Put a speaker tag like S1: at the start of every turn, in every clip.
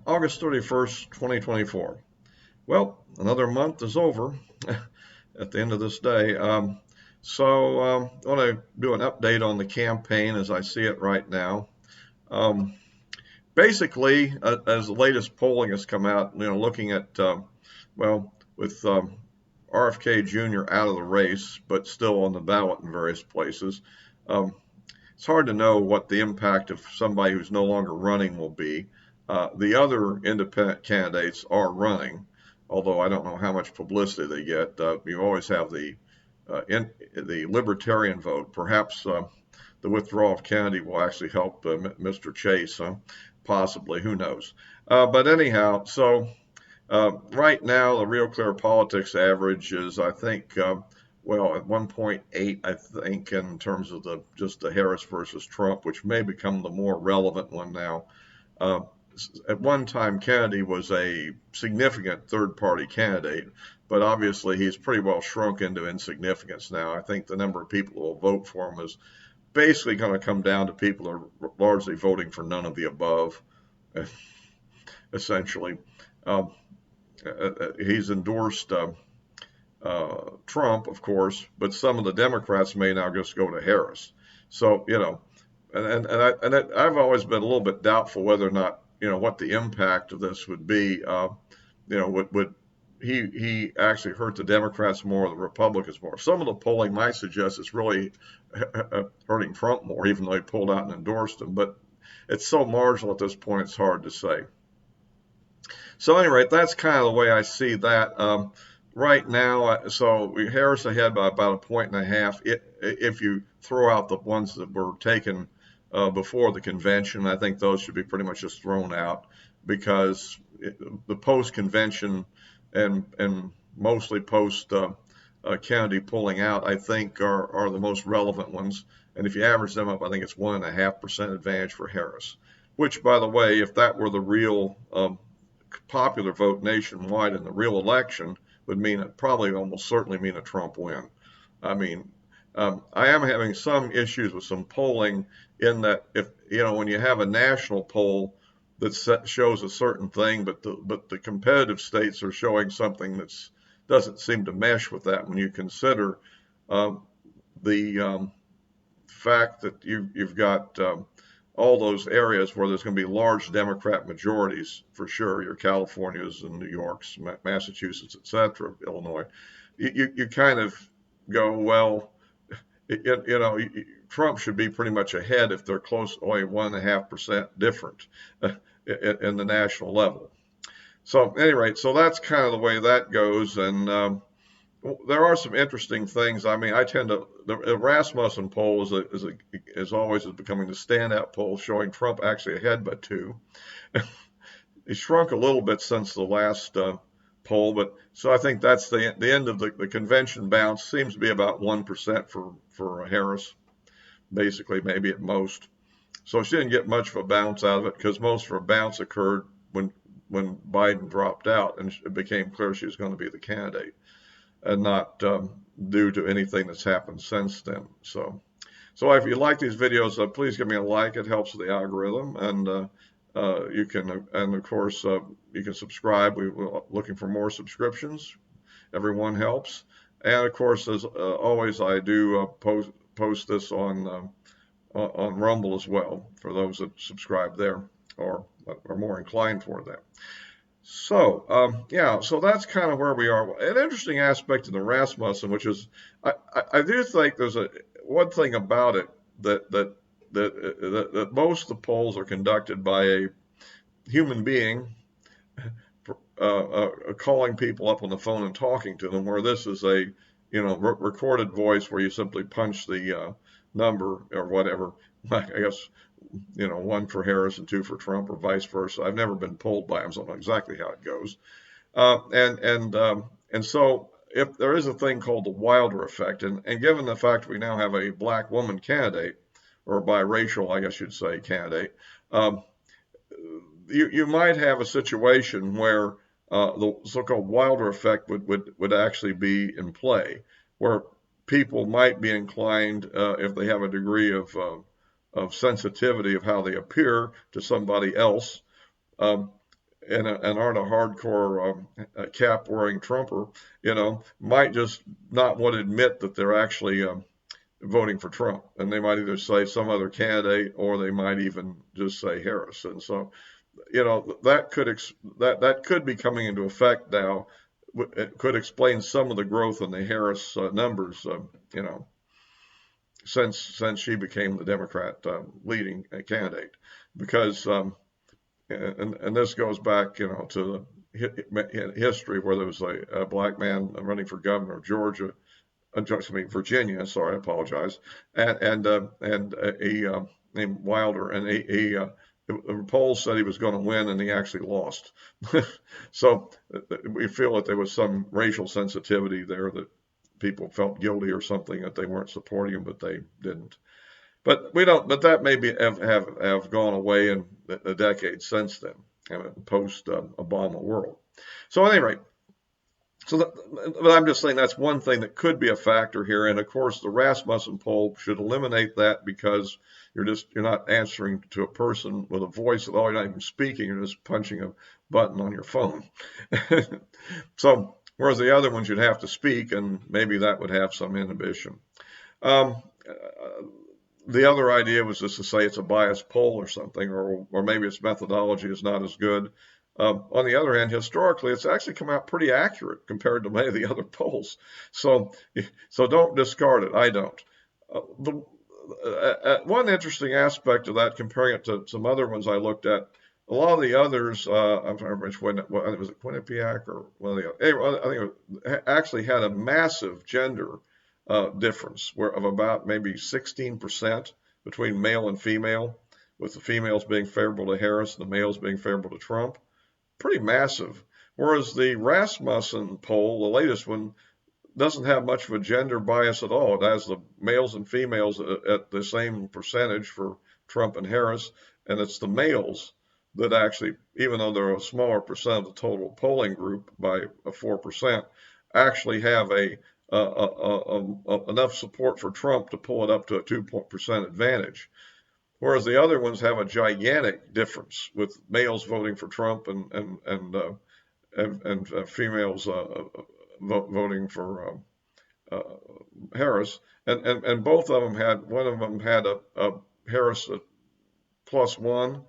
S1: August 31st, 2024. Well, another month is over at the end of this day. I want to do an update on the campaign as I see it right now. Um, Basically, as the latest polling has come out, looking at, with RFK Jr. out of the race, but still on the ballot in various places, um, it's hard to know what the impact of somebody who's no longer running will be. The other independent candidates are running, although I don't know how much publicity they get. You always have the libertarian vote. Perhaps the withdrawal of Kennedy will actually help Mr. Chase, possibly. Who knows? But anyhow, right now the Real Clear Politics average is, I think, at 1.8, I think, in terms of just the Harris versus Trump, which may become the more relevant one now. Uh, at one time, Kennedy was a significant third-party candidate, but obviously he's pretty well shrunk into insignificance now. I think the number of people who will vote for him is basically going to come down to people who are largely voting for none of the above, essentially. He's endorsed Trump, of course, but some of the Democrats may now just go to Harris. So, I've always been a little bit doubtful whether or not, what the impact of this would be. Would he actually hurt the Democrats more or the Republicans more? Some of the polling might suggest it's really hurting Trump more, even though he pulled out and endorsed him. But it's so marginal at this point, it's hard to say. So at any rate, that's kind of the way I see that. Right now, Harris ahead by about 1.5 points. If you throw out the ones that were taken before the convention, I think those should be pretty much just thrown out, because the post-convention and mostly post-Kennedy pulling out, I think, are the most relevant ones. And if you average them up, I think it's 1.5% advantage for Harris, which, by the way, if that were the real popular vote nationwide in the real election, would mean it probably almost certainly mean a Trump win. I mean, I am having some issues with some polling in that when you have a national poll that shows a certain thing, but the competitive states are showing something that doesn't seem to mesh with that. When you consider the fact that you've got all those areas where there's going to be large Democrat majorities, for sure, your Californias and New Yorks, Massachusetts, etc., Illinois, you kind of go, well, Trump should be pretty much ahead if they're close, only 1.5% different in the national level. So at any rate, so that's kind of the way that goes. And there are some interesting things. I mean, the Rasmussen poll is always becoming the standout poll, showing Trump actually ahead by 2. He shrunk a little bit since the last poll, but so I think that's the end of the convention bounce. Seems to be about 1% for Harris, basically, maybe at most. So she didn't get much of a bounce out of it, because most of her bounce occurred when Biden dropped out and it became clear she was going to be the candidate, and not due to anything that's happened since then. So if you like these videos, please give me a like. It helps with the algorithm, and you can, and of course, you can subscribe. We're looking for more subscriptions. Everyone helps. And of course, as always, I do post this on Rumble as well, for those that subscribe there or are more inclined toward that. So, so that's kind of where we are. An interesting aspect of the Rasmussen, which is, I do think there's one thing about it that most of the polls are conducted by a human being calling people up on the phone and talking to them, where this is a recorded voice where you simply punch the number or whatever. I guess 1 for Harris and 2 for Trump, or vice versa. I've never been polled by him, so I don't know exactly how it goes. And so if there is a thing called the Wilder effect, and given the fact we now have a black woman candidate, or biracial, I guess you'd say, candidate, you might have a situation where the so-called Wilder effect would actually be in play, where people might be inclined, if they have a degree of sensitivity of how they appear to somebody else, and aren't a hardcore cap wearing Trumper, might just not want to admit that they're actually voting for Trump, and they might either say some other candidate or they might even just say Harris. And so, that could be coming into effect now. It could explain some of the growth in the Harris numbers, since she became the Democrat leading candidate, because and this goes back, to the history where there was a black man running for governor of Georgia, Virginia. Sorry, I apologize. And a named Wilder, and the polls said he was going to win, and he actually lost. So we feel that there was some racial sensitivity there, that people felt guilty or something that they weren't supporting him, but they didn't. But we don't. But that may have gone away in the decades since then, post Obama world. So at any rate. But I'm just saying that's one thing that could be a factor here. And of course, the Rasmussen poll should eliminate that, because you're not answering to a person with a voice at all. You're not even speaking. You're just punching a button on your phone. So, whereas the other ones you'd have to speak, and maybe that would have some inhibition. The other idea was just to say it's a biased poll or something, or maybe its methodology is not as good. On the other hand, historically, it's actually come out pretty accurate compared to many of the other polls. So don't discard it. I don't. One interesting aspect of that, comparing it to some other ones I looked at, a lot of the others, I'm sorry, which one, was it Quinnipiac or one of the other? Anyway, I think it actually had a massive gender difference of about maybe 16% between male and female, with the females being favorable to Harris and the males being favorable to Trump. Pretty massive. Whereas the Rasmussen poll, the latest one, doesn't have much of a gender bias at all. It has the males and females at the same percentage for Trump and Harris, and it's the males that actually, even though they're a smaller percent of the total polling group by 4%, actually have enough support for Trump to pull it up to a 2% advantage. Whereas the other ones have a gigantic difference, with males voting for Trump and females voting for Harris, and both of them had, one of them had a Harris at +1,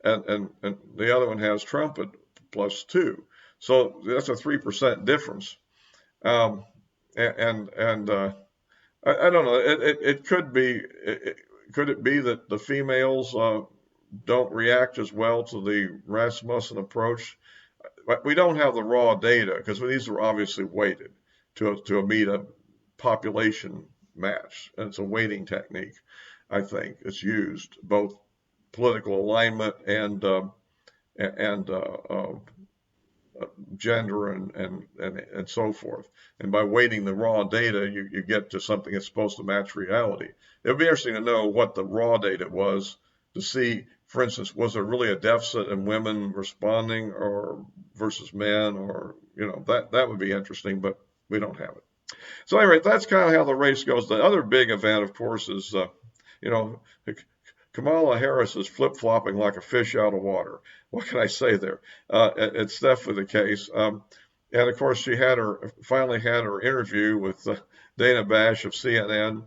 S1: and the other one has Trump at +2. So that's a 3% difference. I don't know. It could be. Could it be that the females don't react as well to the Rasmussen approach? We don't have the raw data, because these are obviously weighted to meet a population match, and it's a weighting technique. I think it's used, both political alignment and gender and so forth. And by weighting the raw data, you get to something that's supposed to match reality. It would be interesting to know what the raw data was, to see, for instance, was there really a deficit in women responding or versus men, or that would be interesting, but we don't have it. So anyway, that's kind of how the race goes. The other big event, of course, is Kamala Harris is flip-flopping like a fish out of water. What can I say there? It's definitely the case. And of course, she finally had her interview with Dana Bash of CNN,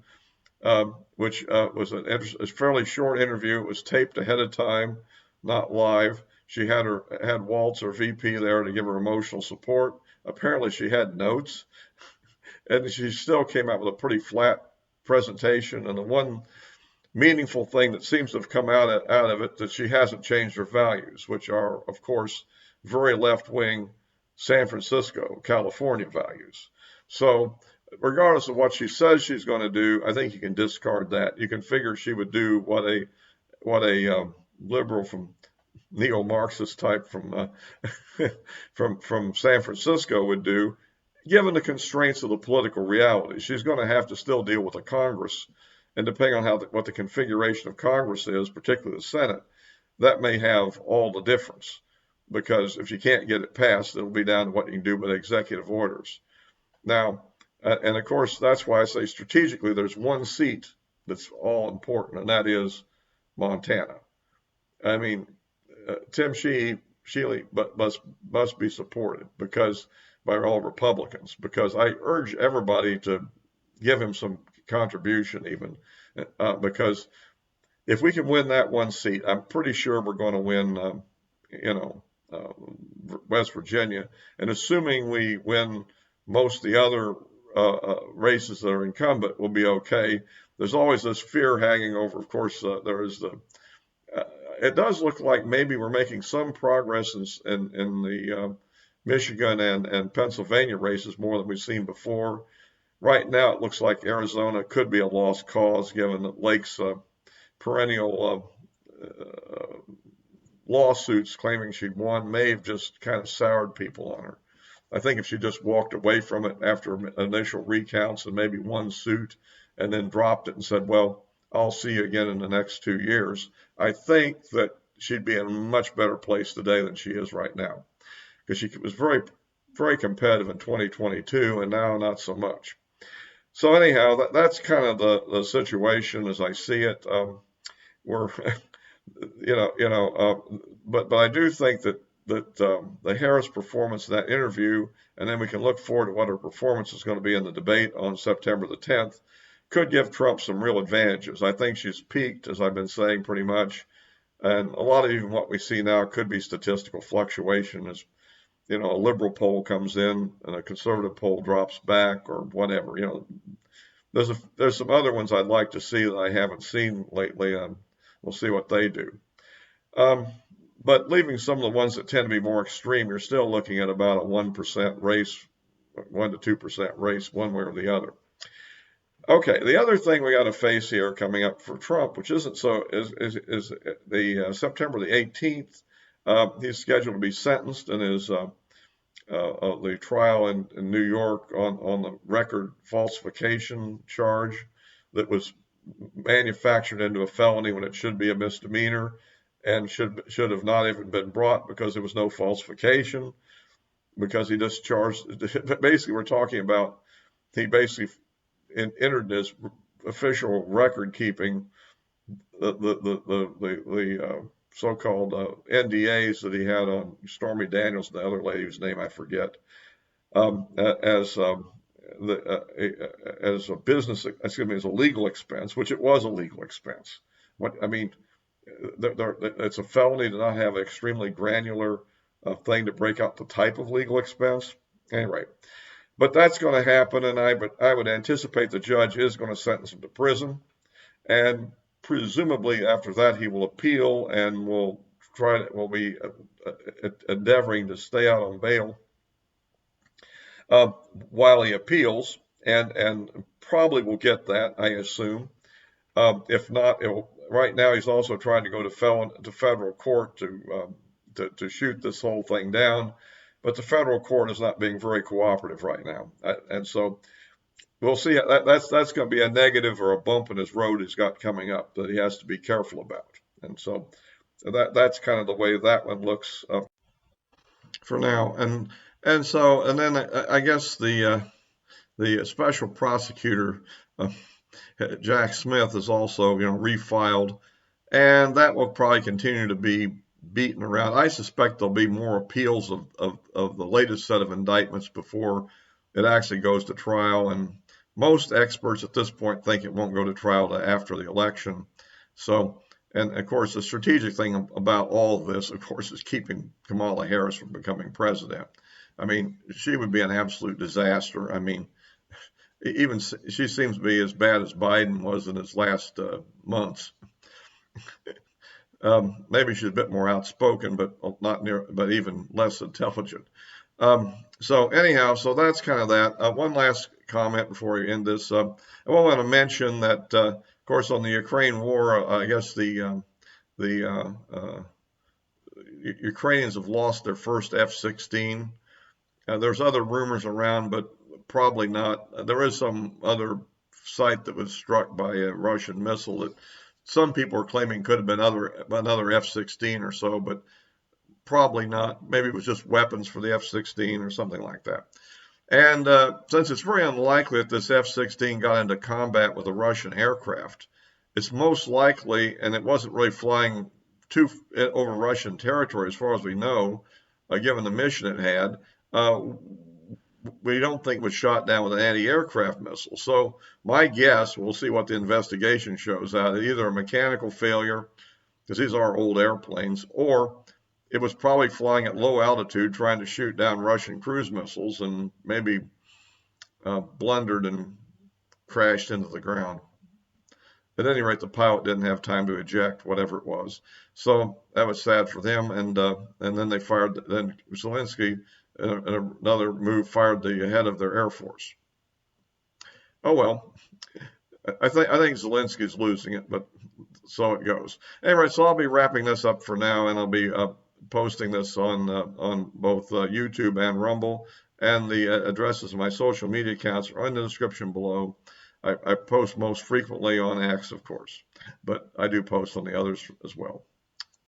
S1: which was a fairly short interview. It was taped ahead of time, not live. She had Waltz, her VP, there to give her emotional support. Apparently, she had notes, and she still came out with a pretty flat presentation. And the one meaningful thing that seems to have come out of it, that she hasn't changed her values, which are, of course, very left-wing San Francisco, California values. So regardless of what she says she's going to do, I think you can discard that. You can figure she would do what a liberal from neo-Marxist type from San Francisco would do, given the constraints of the political reality. She's going to have to still deal with the Congress. And depending on what the configuration of Congress is, particularly the Senate, that may have all the difference. Because if you can't get it passed, it'll be down to what you can do with executive orders. Now, and of course, that's why I say strategically, there's one seat that's all important, and that is Montana. I mean, Tim Sheehy but must be supported because by all Republicans. Because I urge everybody to give him some contribution, even because if we can win that one seat, I'm pretty sure we're going to win, you know, uh, West Virginia. And assuming we win most of the other races that are incumbent, we'll be okay. There's always this fear hanging over. Of course, there is the. It does look like maybe we're making some progress in the Michigan and Pennsylvania races more than we've seen before. Right now, it looks like Arizona could be a lost cause given that Lake's perennial lawsuits claiming she'd won may have just kind of soured people on her. I think if she just walked away from it after initial recounts and maybe one suit and then dropped it and said, well, I'll see you again in the next 2 years, I think that she'd be in a much better place today than she is right now. Because she was very, very competitive in 2022 and now not so much. So anyhow, that's kind of the situation as I see it. We're, but I do think that the Harris performance in that interview, and then we can look forward to what her performance is going to be in the debate on September the 10th, could give Trump some real advantages. I think she's peaked, as I've been saying pretty much, and a lot of even what we see now could be statistical fluctuation as, a liberal poll comes in and a conservative poll drops back or whatever. There's some other ones I'd like to see that I haven't seen lately, and we'll see what they do. But leaving some of the ones that tend to be more extreme, you're still looking at about a 1% race, 1 to 2% race, one way or the other. Okay, the other thing we got to face here coming up for Trump, which isn't so, is the September the 18th. He's scheduled to be sentenced in his the trial in New York on the record falsification charge that was manufactured into a felony when it should be a misdemeanor and should have not even been brought because there was no falsification, because he just charged. Basically, we're talking about he basically entered his official record keeping the so-called NDAs that he had on Stormy Daniels and the other lady whose name I forget, as a business, as a legal expense, which it was a legal expense. It's a felony to not have an extremely granular thing to break out the type of legal expense. Anyway, but that's going to happen, and I would anticipate the judge is going to sentence him to prison, and presumably after that he will appeal and will be endeavoring to stay out on bail while he appeals, and probably will get that, I assume. If not, right now he's also trying to go to federal court to shoot this whole thing down, but the federal court is not being very cooperative right now, and so we'll see. That's going to be a negative or a bump in his road he's got coming up that he has to be careful about, and so that's kind of the way that one looks for now, and then I guess the special prosecutor Jack Smith is also refiled, and that will probably continue to be beaten around. I suspect there'll be more appeals of the latest set of indictments before it actually goes to trial, and most experts at this point think it won't go to trial after the election. So, and of course, the strategic thing about all of this, of course, is keeping Kamala Harris from becoming president. I mean, she would be an absolute disaster. I mean, even she seems to be as bad as Biden was in his last months. Maybe she's a bit more outspoken, but even less intelligent. So anyhow, so that's kind of that. One last comment before we end this. I want to mention that, of course, on the Ukraine war, I guess the Ukrainians have lost their first F-16. There's other rumors around, but probably not. There is some other site that was struck by a Russian missile that some people are claiming could have been another F-16 or so, but probably not. Maybe it was just weapons for the F-16 or something like that. And since it's very unlikely that this F-16 got into combat with a Russian aircraft, it's most likely, and it wasn't really flying over Russian territory, as far as we know, given the mission it had. We don't think it was shot down with an anti-aircraft missile. So my guess, we'll see what the investigation shows out, either a mechanical failure, because these are old airplanes, or it was probably flying at low altitude trying to shoot down Russian cruise missiles and maybe blundered and crashed into the ground. At any rate, the pilot didn't have time to eject, whatever it was. So that was sad for them. And then they fired. Then Zelensky, in another move, fired the head of their air force. Oh well, I think Zelensky's losing it, but so it goes. Anyway, so I'll be wrapping this up for now, and I'll be posting this on both YouTube and Rumble, and the addresses of my social media accounts are in the description below. I post most frequently on X, of course, but I do post on the others as well.